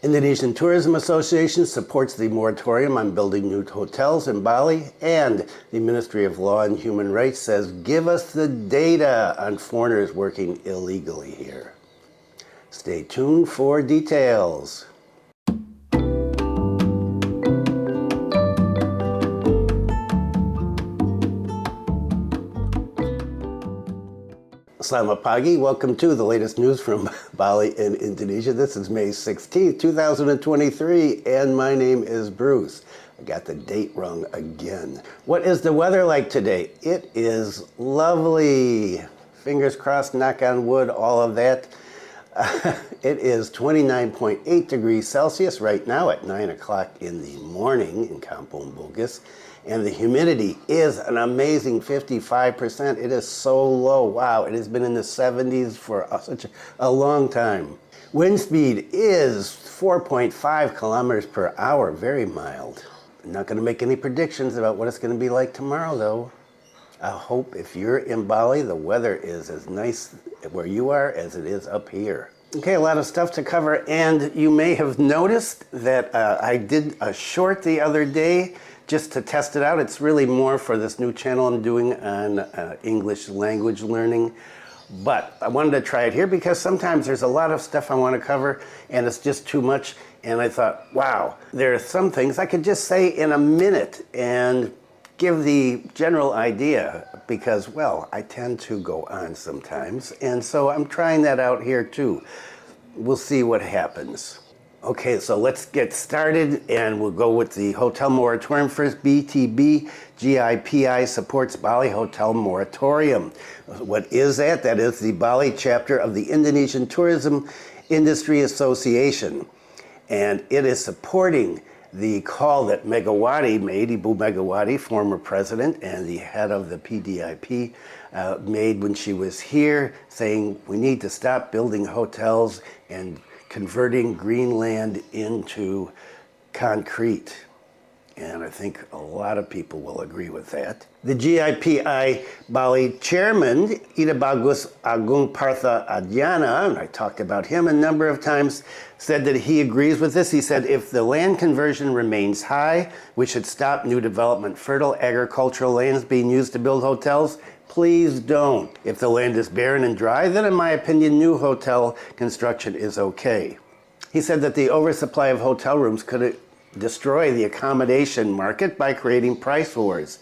Indonesian Tourism Association supports the moratorium on building new hotels in Bali, and the Ministry of Law and Human Rights says, give us the data on foreigners working illegally here. Stay tuned for details. Selamat pagi. Welcome to the latest news from Bali in Indonesia. This is May 16th, 2023, and my name is Bruce. I got the date wrong again. What is the weather like today? It is lovely. Fingers crossed, knock on wood, all of that. It is 29.8 degrees Celsius right now at 9 o'clock in the morning in Kampung Bugis. And the humidity is an amazing 55%. It is so low. Wow, it has been in the 70s for such a long time. Wind speed is 4.5 kilometers per hour, very mild. I'm not going to make any predictions about what it's going to be like tomorrow, though. I hope if you're in Bali, the weather is as nice where you are as it is up here. Okay, a lot of stuff to cover, and you may have noticed that I did a short the other day just to test it out. It's really more for this new channel I'm doing on English language learning. But I wanted to try it here because sometimes there's a lot of stuff I want to cover and it's just too much. And I thought, wow, there are some things I could just say in a minute and give the general idea because, well, I tend to go on sometimes. And so I'm trying that out here too. We'll see what happens. Okay, so let's get started, and we'll go with the hotel moratorium first. BTB-GIPI supports Bali Hotel Moratorium. What is that? That is the Bali chapter of the Indonesian Tourism Industry Association. And it is supporting the call that Megawati made, Ibu Megawati, former president and the head of the PDIP, made when she was here, saying we need to stop building hotels and converting green land into concrete. And I think a lot of people will agree with that. The GIPI Bali chairman, Ida Bagus Agung Partha Adhyana, and I talked about him a number of times, said that he agrees with this. He said, if the land conversion remains high, we should stop new development. Fertile agricultural lands being used to build hotels, please don't. If the land is barren and dry, then in my opinion, new hotel construction is okay. He said that the oversupply of hotel rooms could destroy the accommodation market by creating price wars.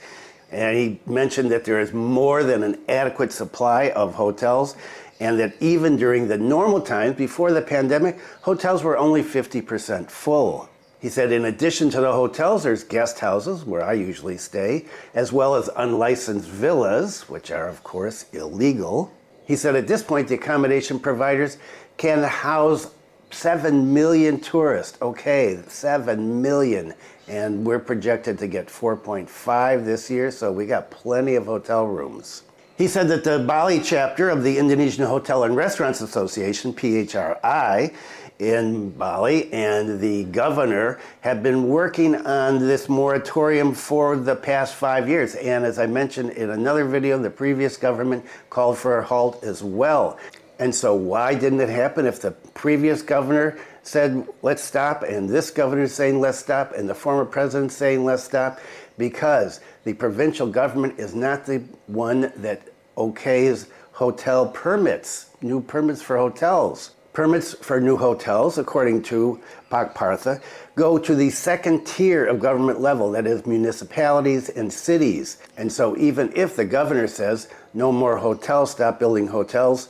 And he mentioned that there is more than an adequate supply of hotels, and that even during the normal times before the pandemic, hotels were only 50% full. He said in addition to the hotels, there's guest houses, where I usually stay, as well as unlicensed villas, which are of course illegal. He said at this point, the accommodation providers can house 7 million tourists. Okay, 7 million. And we're projected to get 4.5 this year, so we got plenty of hotel rooms. He said that the Bali chapter of the Indonesian Hotel and Restaurants Association, PHRI, in Bali and the governor have been working on this moratorium for the past 5 years. And as I mentioned in another video, the previous government called for a halt as well. And so why didn't it happen if the previous governor said, let's stop, and this governor is saying, let's stop, and the former president saying, let's stop? Because the provincial government is not the one that okays hotel permits, new permits for hotels. Permits for new hotels, according to Pak Partha, go to the second tier of government level, that is municipalities and cities. And so even if the governor says, no more hotels, stop building hotels,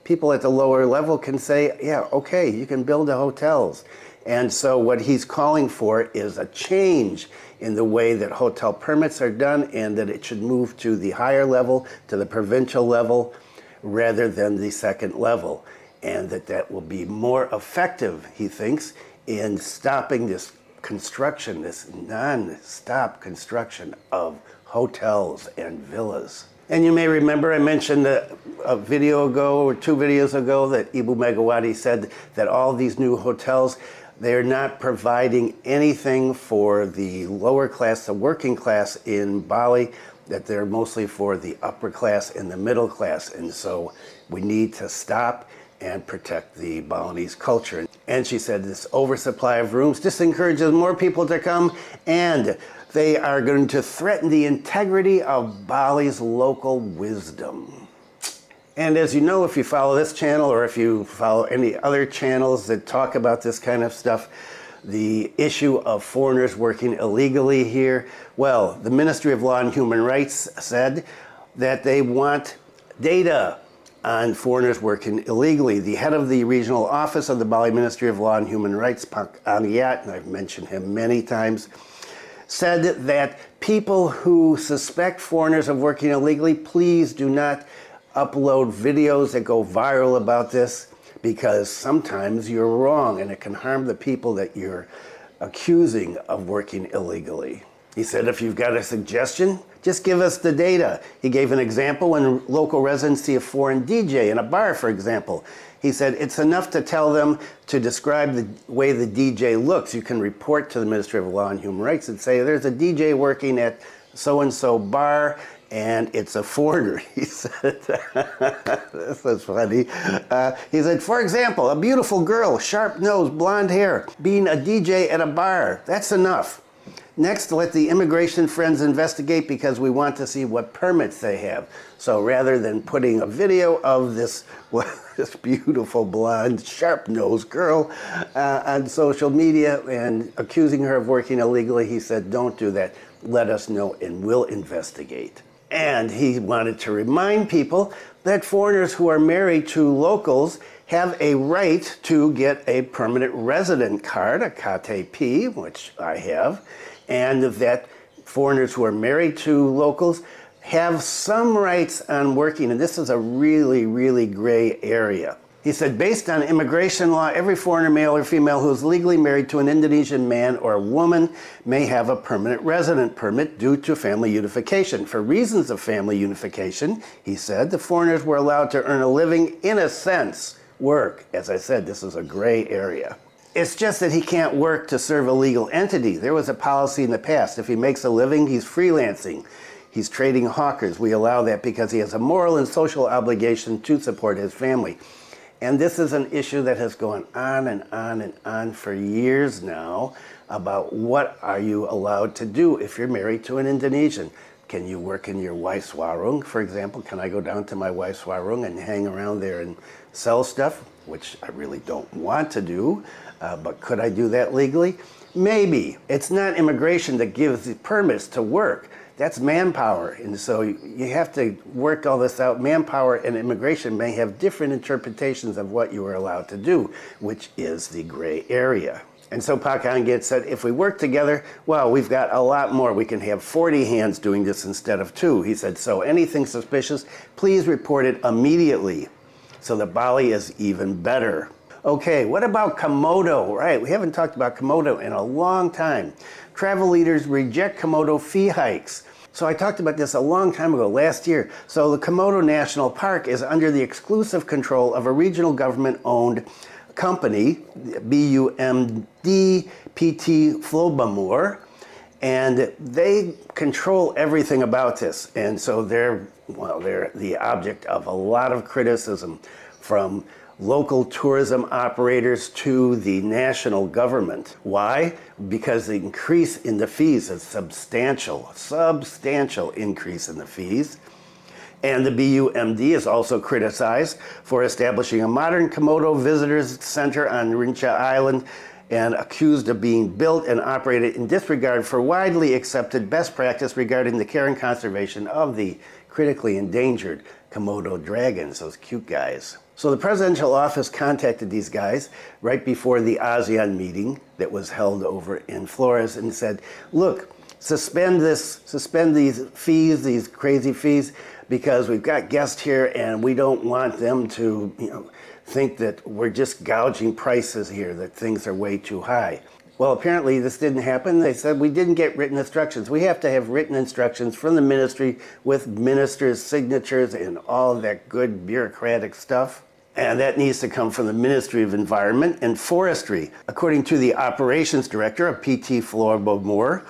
people at the lower level can say, yeah, okay, you can build the hotels. And so what he's calling for is a change in the way that hotel permits are done, and that it should move to the higher level, to the provincial level, rather than the second level. And that will be more effective, he thinks, in stopping this construction, this non-stop construction of hotels and villas. And you may remember I mentioned a video ago or 2 videos ago that Ibu Megawati said that all these new hotels, they're not providing anything for the lower class, the working class in Bali, that they're mostly for the upper class and the middle class. And so we need to stop and protect the Balinese culture. And she said this oversupply of rooms just encourages more people to come, and they are going to threaten the integrity of Bali's local wisdom. And as you know, if you follow this channel or if you follow any other channels that talk about this kind of stuff, the issue of foreigners working illegally here, well, the Ministry of Law and Human Rights said that they want data on foreigners working illegally. The head of the regional office of the Bali Ministry of Law and Human Rights, Pak Angiat, and I've mentioned him many times, said that people who suspect foreigners of working illegally, please do not upload videos that go viral about this, because sometimes you're wrong and it can harm the people that you're accusing of working illegally. He said, if you've got a suggestion, just give us the data. He gave an example when local residents see a foreign DJ in a bar, for example. He said, it's enough to tell them to describe the way the DJ looks. You can report to the Ministry of Law and Human Rights and say, there's a DJ working at so-and-so bar, and it's a foreigner. He said, this is funny. He said, for example, a beautiful girl, sharp nose, blonde hair, being a DJ at a bar. That's enough. Next, let the immigration friends investigate, because we want to see what permits they have. So rather than putting a video of this beautiful blonde, sharp-nosed girl on social media and accusing her of working illegally, he said, don't do that. Let us know and we'll investigate. And he wanted to remind people that foreigners who are married to locals have a right to get a permanent resident card, a KTP, which I have, and that foreigners who are married to locals have some rights on working, and this is a really, really gray area. He said, based on immigration law, every foreigner, male or female, who is legally married to an Indonesian man or woman may have a permanent resident permit due to family unification. For reasons of family unification, he said, the foreigners were allowed to earn a living, in a sense, work. As I said, this is a gray area. It's just that he can't work to serve a legal entity. There was a policy in the past. If he makes a living, he's freelancing. He's trading hawkers. We allow that because he has a moral and social obligation to support his family. And this is an issue that has gone on and on and on for years now about what are you allowed to do if you're married to an Indonesian. Can you work in your wife's warung, for example? Can I go down to my wife's warung and hang around there and sell stuff, which I really don't want to do, but could I do that legally? Maybe. It's not immigration that gives the permits to work. That's manpower, and so you have to work all this out. Manpower and immigration may have different interpretations of what you are allowed to do, which is the gray area. And so Pak Angiat said, if we work together, well, we've got a lot more. We can have 40 hands doing this instead of 2. He said, so anything suspicious, please report it immediately. So that Bali is even better. Okay, what about Komodo? Right, we haven't talked about Komodo in a long time. Travel leaders reject Komodo fee hikes. So I talked about this a long time ago, last year. So the Komodo National Park is under the exclusive control of a regional government-owned company, BTB-GIPI, and they control everything about this. And so they're the object of a lot of criticism from local tourism operators to the national government. Why? Because the increase in the fees is substantial increase in the fees. And the BUMD is also criticized for establishing a modern Komodo visitors center on Rinca Island, and accused of being built and operated in disregard for widely accepted best practice regarding the care and conservation of the critically endangered Komodo dragons, those cute guys. So the presidential office contacted these guys right before the ASEAN meeting that was held over in Flores and said, look, suspend these fees, these crazy fees, because we've got guests here and we don't want them to, think that we're just gouging prices here, that things are way too high. Well, apparently this didn't happen. They said we didn't get written instructions. We have to have written instructions from the ministry with ministers' signatures and all of that good bureaucratic stuff. And that needs to come from the Ministry of Environment and Forestry. According to the operations director of PT Florbo Moore,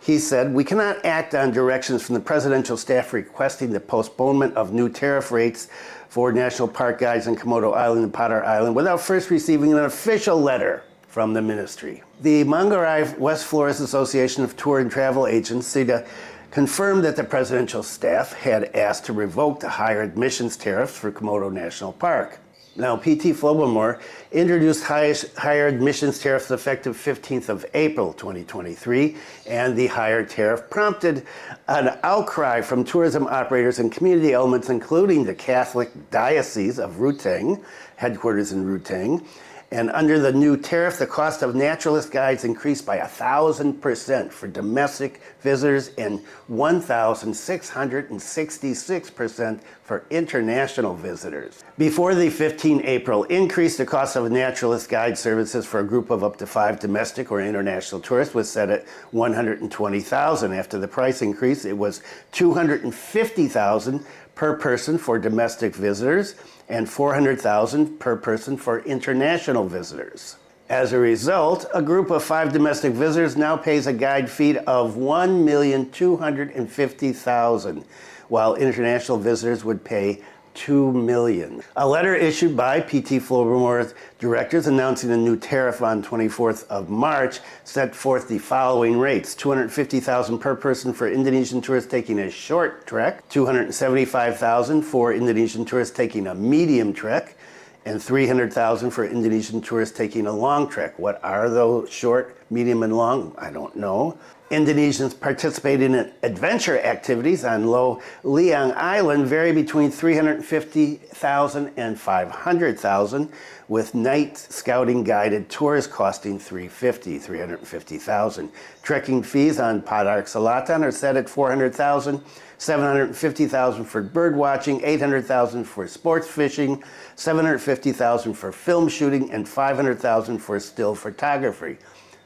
He said, "We cannot act on directions from the presidential staff requesting the postponement of new tariff rates for national park guides in Komodo Island and Padar Island without first receiving an official letter from the ministry." The Manggarai West Flores Association of Tour and Travel Agents, SITA, confirmed that the presidential staff had asked to revoke the higher admissions tariffs for Komodo National Park. Now, PT Flobamore introduced higher admissions tariffs effective 15th of April 2023, and the higher tariff prompted an outcry from tourism operators and community elements, including the Catholic Diocese of Ruteng, headquarters in Ruteng. And under the new tariff, the cost of naturalist guides increased by 1,000% for domestic visitors and 1,666% for international visitors. Before the 15 April increase, the cost of naturalist guide services for a group of up to 5 domestic or international tourists was set at $120,000. After the price increase, it was $250,000 per person for domestic visitors and $400,000 per person for international visitors. As a result, a group of 5 domestic visitors now pays a guide fee of $1,250,000, while international visitors would pay $2 million. A letter issued by PT Flobermore's directors announcing a new tariff on 24th of March set forth the following rates: $250,000 per person for Indonesian tourists taking a short trek, $275,000 for Indonesian tourists taking a medium trek, and $300,000 for Indonesian tourists taking a long trek. What are those short, medium, and long? I don't know. Indonesians participating in adventure activities on Lo Liang Island vary between $350,000 and $500,000, with night scouting guided tours costing $350,000. Trekking fees on Padar Selatan are set at $400,000, $750,000 for bird watching, $800,000 for sports fishing, $750,000 for film shooting, and $500,000 for still photography.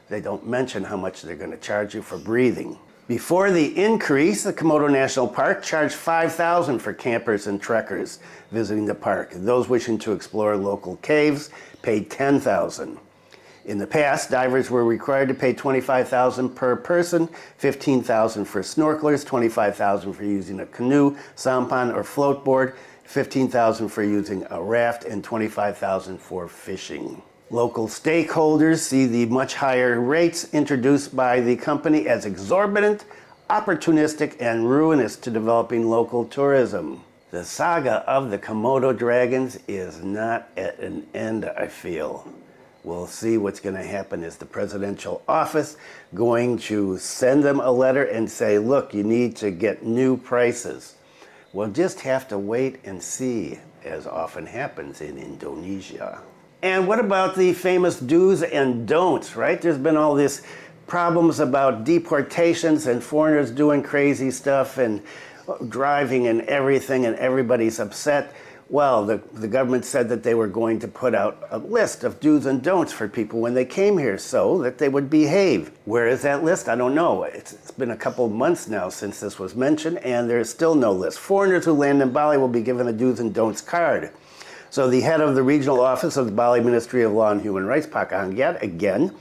They don't mention how much they're going to charge you for breathing. Before the increase, the Komodo National Park charged $5,000 for campers and trekkers visiting the park. Those wishing to explore local caves paid $10,000. In the past, divers were required to pay $25,000 per person, $15,000 for snorkelers, $25,000 for using a canoe, sampan, or floatboard, $15,000 for using a raft, and $25,000 for fishing. Local stakeholders see the much higher rates introduced by the company as exorbitant, opportunistic, and ruinous to developing local tourism. The saga of the Komodo dragons is not at an end, I feel. We'll see what's going to happen. Is the presidential office going to send them a letter and say, look, you need to get new prices? We'll just have to wait and see, as often happens in Indonesia. And what about the famous do's and don'ts, right? There's been all these problems about deportations and foreigners doing crazy stuff and driving and everything, and everybody's upset. Well, the government said that they were going to put out a list of do's and don'ts for people when they came here so that they would behave. Where is that list? I don't know. It's been a couple of months now since this was mentioned, and there's still no list. Foreigners who land in Bali will be given a do's and don'ts card. So the head of the regional office of the Bali Ministry of Law and Human Rights, Pak Anggiat, again,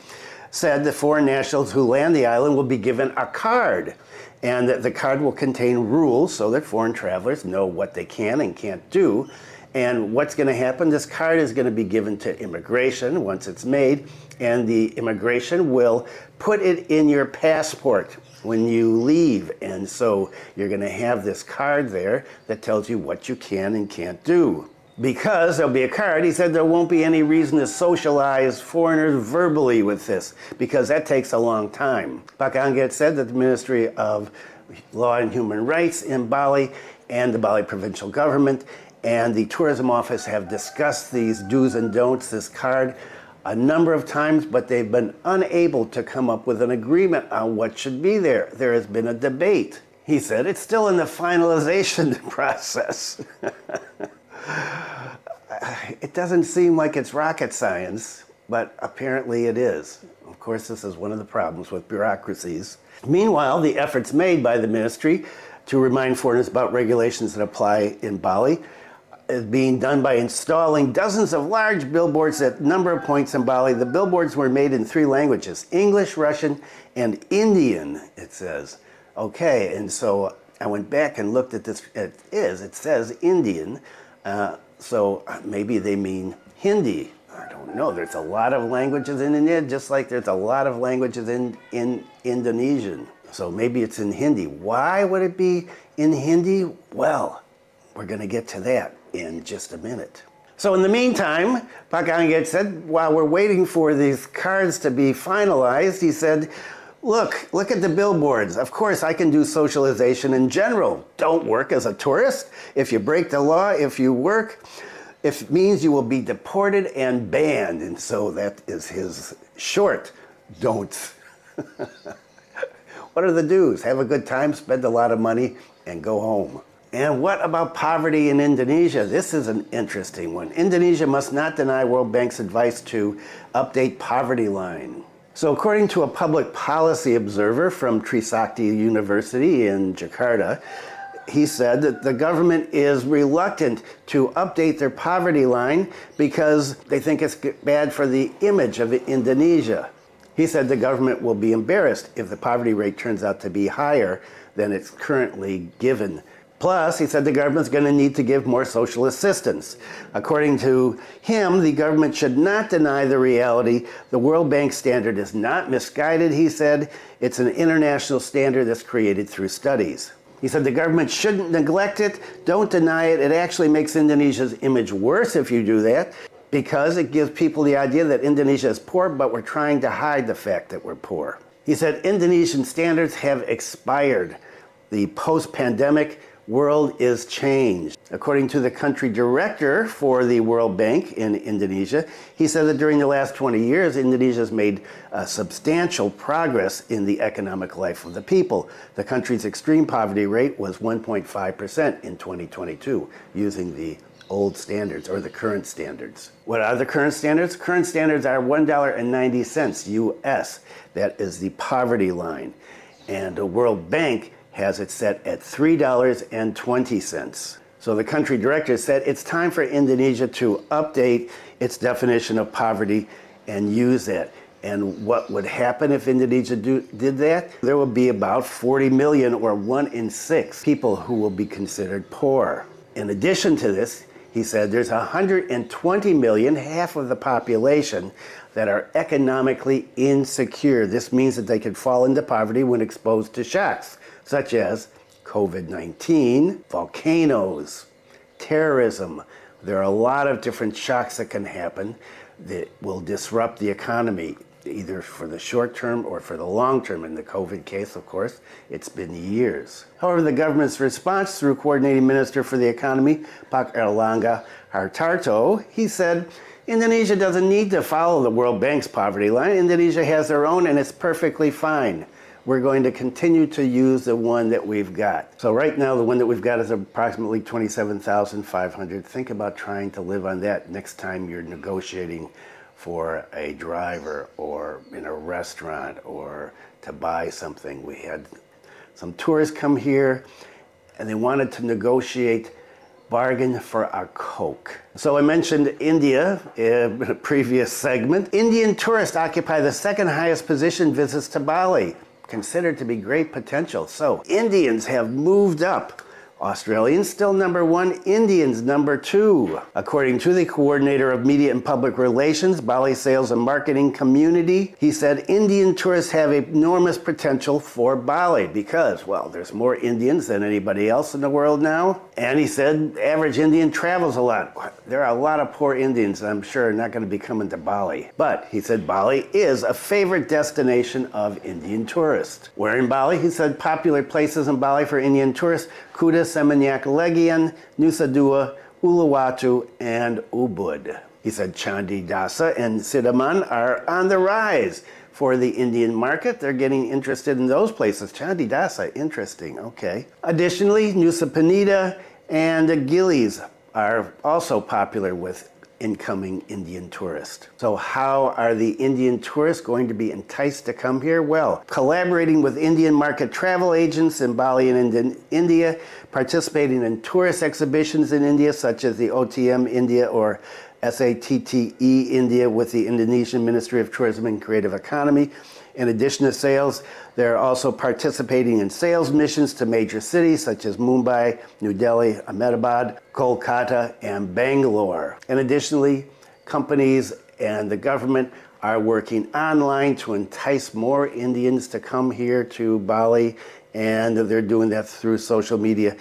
said that foreign nationals who land the island will be given a card, and that the card will contain rules so that foreign travelers know what they can and can't do. And what's going to happen, this card is going to be given to immigration once it's made, and the immigration will put it in your passport when you leave. And so you're going to have this card there that tells you what you can and can't do. Because there'll be a card, he said there won't be any reason to socialize foreigners verbally with this, because that takes a long time. Pak Anggiat said that the Ministry of Law and Human Rights in Bali and the Bali provincial government and the tourism office have discussed these do's and don'ts, this card, a number of times, but they've been unable to come up with an agreement on what should be there. There has been a debate. He said it's still in the finalization process. It doesn't seem like it's rocket science, but apparently it is. Of course, this is one of the problems with bureaucracies. Meanwhile, the efforts made by the ministry to remind foreigners about regulations that apply in Bali is being done by installing dozens of large billboards at a number of points in Bali. The billboards were made in 3 languages, English, Russian, and Indian, it says. Okay, and so I went back and looked at this. It says Indian, so maybe they mean Hindi. I don't know. There's a lot of languages in India, just like there's a lot of languages in Indonesian. So maybe it's in Hindi. Why would it be in Hindi? Well, we're going to get to that in just a minute. So in the meantime, Pak Angget said, while we're waiting for these cards to be finalized, he said, look at the billboards. Of course, I can do socialization in general. Don't work as a tourist. If you break the law, if you work, it means you will be deported and banned. And so that is his short don'ts. What are the do's? Have a good time, spend a lot of money, and go home. And what about poverty in Indonesia? This is an interesting one. Indonesia must not deny World Bank's advice to update poverty line. So according to a public policy observer from Trisakti University in Jakarta, he said that the government is reluctant to update their poverty line because they think it's bad for the image of Indonesia. He said the government will be embarrassed if the poverty rate turns out to be higher than it's currently given. Plus, he said the government's going to need to give more social assistance. According to him, the government should not deny the reality. The World Bank standard is not misguided, he said. It's an international standard that's created through studies. He said the government shouldn't neglect it, don't deny it. It actually makes Indonesia's image worse if you do that, because it gives people the idea that Indonesia is poor, but we're trying to hide the fact that we're poor. He said Indonesian standards have expired. The post-pandemic world is changed. According to the country director for the World Bank in Indonesia, he said that during the last 20 years, Indonesia has made substantial progress in the economic life of the people. The country's extreme poverty rate was 1.5% in 2022, using the old standards or the current standards. What are the current standards? Current standards are $1.90 US. That is the poverty line. And the World Bank has it set at $3.20. So the country director said it's time for Indonesia to update its definition of poverty and use that. And what would happen if Indonesia did that? There would be about 40 million or 1 in 6 people who will be considered poor. In addition to this, he said there's 120 million, half of the population, that are economically insecure. This means that they could fall into poverty when exposed to shocks, such as COVID-19, volcanoes, terrorism. There are a lot of different shocks that can happen that will disrupt the economy, either for the short term or for the long term. In the COVID case, of course, it's been years. However, the government's response through Coordinating Minister for the Economy, Pak Erlangga Hartarto, he said, Indonesia doesn't need to follow the World Bank's poverty line. Indonesia has their own and it's perfectly fine. We're going to continue to use the one that we've got. So right now, the one that we've got is approximately 27,500. Think about trying to live on that next time you're negotiating for a driver or in a restaurant or to buy something. We had some tourists come here and they wanted to negotiate bargain for a Coke. So I mentioned India in a previous segment. Indian tourists occupy the second highest position visits to Bali, considered to be great potential. So Indians have moved up. Australians still number 1, Indians number 2. According to the coordinator of media and public relations, Bali Sales and Marketing Community, he said Indian tourists have enormous potential for Bali because, well, there's more Indians than anybody else in the world now. And he said average Indian travels a lot. There are a lot of poor Indians, I'm sure, not going to be coming to Bali. But he said Bali is a favorite destination of Indian tourists. Where in Bali? He said popular places in Bali for Indian tourists: Kuta, Seminyak, Legian, Nusa Dua, Uluwatu, and Ubud. He said Candi Dasa and Sidaman are on the rise for the Indian market. They're getting interested in those places. Candi Dasa, interesting, okay. Additionally, Nusa Penida and Gili's are also popular with incoming Indian tourist. So how are the Indian tourists going to be enticed to come here? Well, collaborating with Indian market travel agents in Bali and India, participating in tourist exhibitions in India, such as the OTM India or SATTE India with the Indonesian Ministry of Tourism and Creative Economy. In addition to sales, they're also participating in sales missions to major cities such as Mumbai, New Delhi, Ahmedabad, Kolkata, and Bangalore. And additionally, companies and the government are working online to entice more Indians to come here to Bali, and they're doing that through social media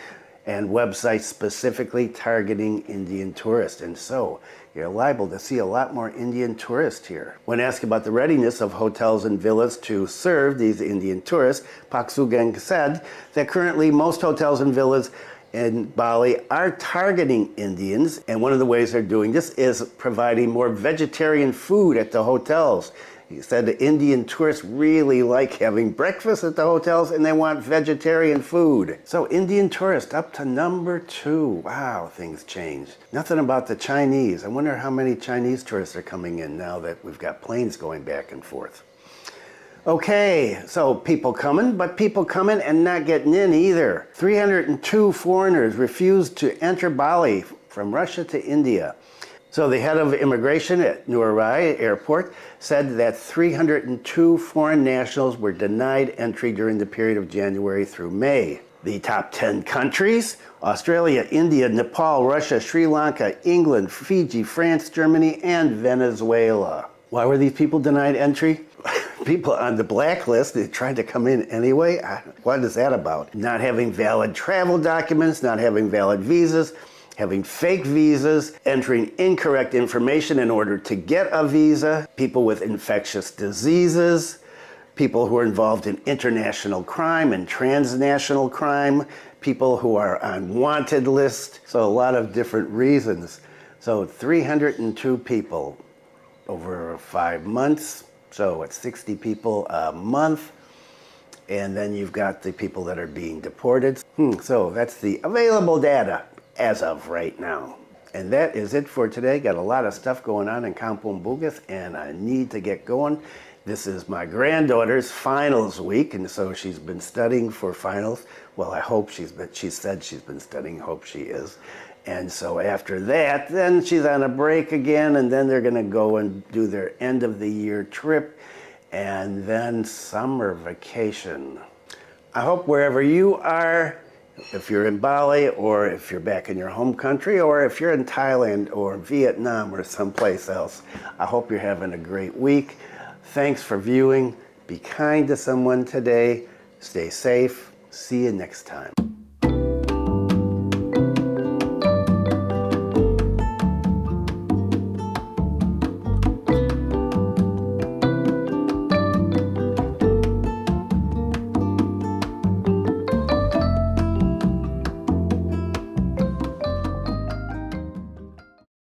and websites specifically targeting Indian tourists. And so you're liable to see a lot more Indian tourists here. When asked about the readiness of hotels and villas to serve these Indian tourists, Pak Sugeng said that currently most hotels and villas in Bali are targeting Indians, and one of the ways they're doing this is providing more vegetarian food at the hotels. He said the Indian tourists really like having breakfast at the hotels and they want vegetarian food. So Indian tourists up to number 2. Wow, things change. Nothing about the Chinese. I wonder how many Chinese tourists are coming in now that we've got planes going back and forth. Okay, so people coming, but people coming and not getting in either. 302 foreigners refused to enter Bali from Russia to India. So the head of immigration at Nurai Airport said that 302 foreign nationals were denied entry during the period of January through May. The top 10 countries: Australia, India, Nepal, Russia, Sri Lanka, England, Fiji, France, Germany, and Venezuela. Why were these people denied entry? People on the blacklist, they tried to come in anyway. What is that about? Not having valid travel documents, not having valid visas, having fake visas, entering incorrect information in order to get a visa, people with infectious diseases, people who are involved in international crime and transnational crime, people who are on wanted lists. So a lot of different reasons. So 302 people over 5 months. So it's 60 people a month. And then you've got the people that are being deported. So that's the available data as of right now. And that is it for today. Got a lot of stuff going on in Kampung Bugis and I need to get going. This is my granddaughter's finals week, and so she's been studying for finals. Well, I hope she said she's been studying, hope she is. And so after that, then she's on a break again, and then they're gonna go and do their end of the year trip, and then summer vacation. I hope wherever you are, if you're in Bali, or if you're back in your home country, or if you're in Thailand or Vietnam or someplace else, I hope you're having a great week. Thanks for viewing. Be kind to someone today. Stay safe. See you next time.